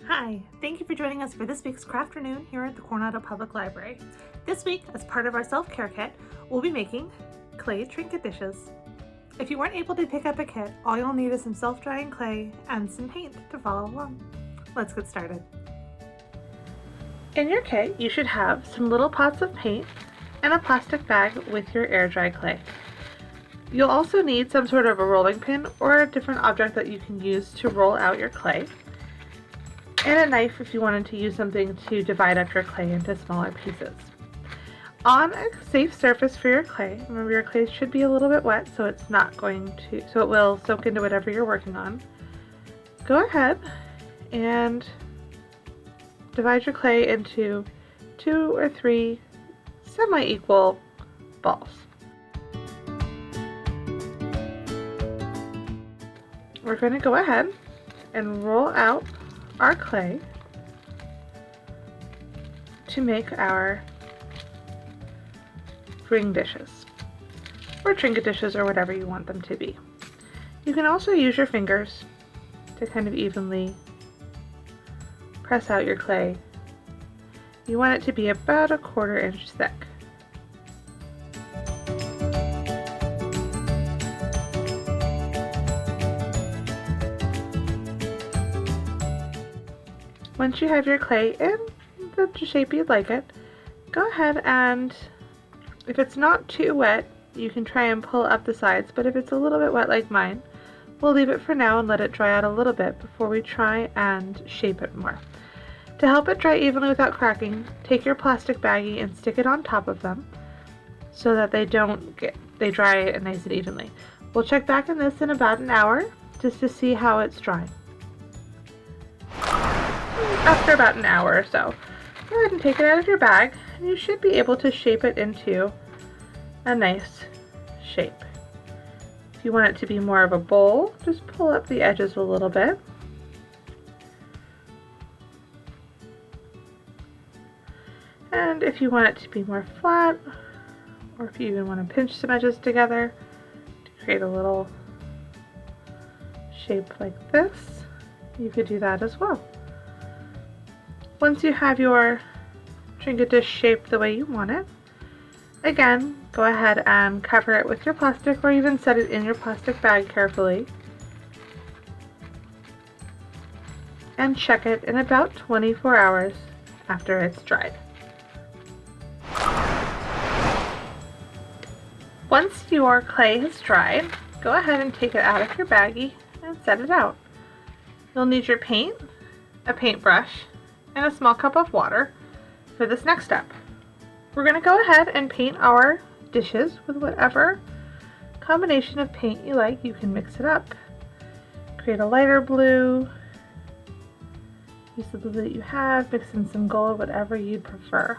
Hi, thank you for joining us for this week's Crafternoon here at the Coronado Public Library. This week, as part of our Self Care Kit, we'll be making clay trinket dishes. If you weren't able to pick up a kit, all you'll need is some self-drying clay and some paint to follow along. Let's get started. In your kit, you should have some little pots of paint and a plastic bag with your air dry clay. You'll also need some sort of a rolling pin or a different object that you can use to roll out your clay, and a knife if you wanted to use something to divide up your clay into smaller pieces. On a safe surface for your clay, remember your clay should be a little bit wet so it will soak into whatever you're working on. Go ahead and divide your clay into 2 or 3 semi-equal balls. We're going to go ahead and roll out our clay to make our ring dishes or trinket dishes or whatever you want them to be. You can also use your fingers to kind of evenly press out your clay. You want it to be about 1/4 inch thick. Once you have your clay in the shape you'd like it, go ahead and, if it's not too wet, you can try and pull up the sides, but if it's a little bit wet like mine, we'll leave it for now and let it dry out a little bit before we try and shape it more. To help it dry evenly without cracking, take your plastic baggie and stick it on top of them so that they dry nice and evenly. We'll check back in this in about an hour just to see how it's drying. After about an hour or so, go ahead and take it out of your bag, and you should be able to shape it into a nice shape. If you want it to be more of a bowl, just pull up the edges a little bit. And if you want it to be more flat, or if you even want to pinch some edges together to create a little shape like this, you could do that as well. Once you have your trinket dish shaped the way you want it, again, go ahead and cover it with your plastic or even set it in your plastic bag carefully. And check it in about 24 hours after it's dried. Once your clay has dried, go ahead and take it out of your baggie and set it out. You'll need your paint, a paintbrush, and a small cup of water for this next step. We're going to go ahead and paint our dishes with whatever combination of paint you like. You can mix it up, create a lighter blue, use the blue that you have, mix in some gold, whatever you'd prefer.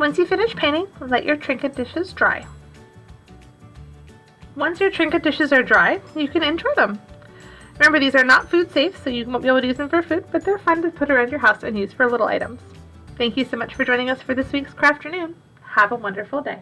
Once you finish painting, let your Trinket dishes dry. Once your Trinket dishes are dry, you can enjoy them. Remember, these are not food safe, so you won't be able to use them for food, but they're fun to put around your house and use for little items. Thank you so much for joining us for this week's Crafternoon. Have a wonderful day.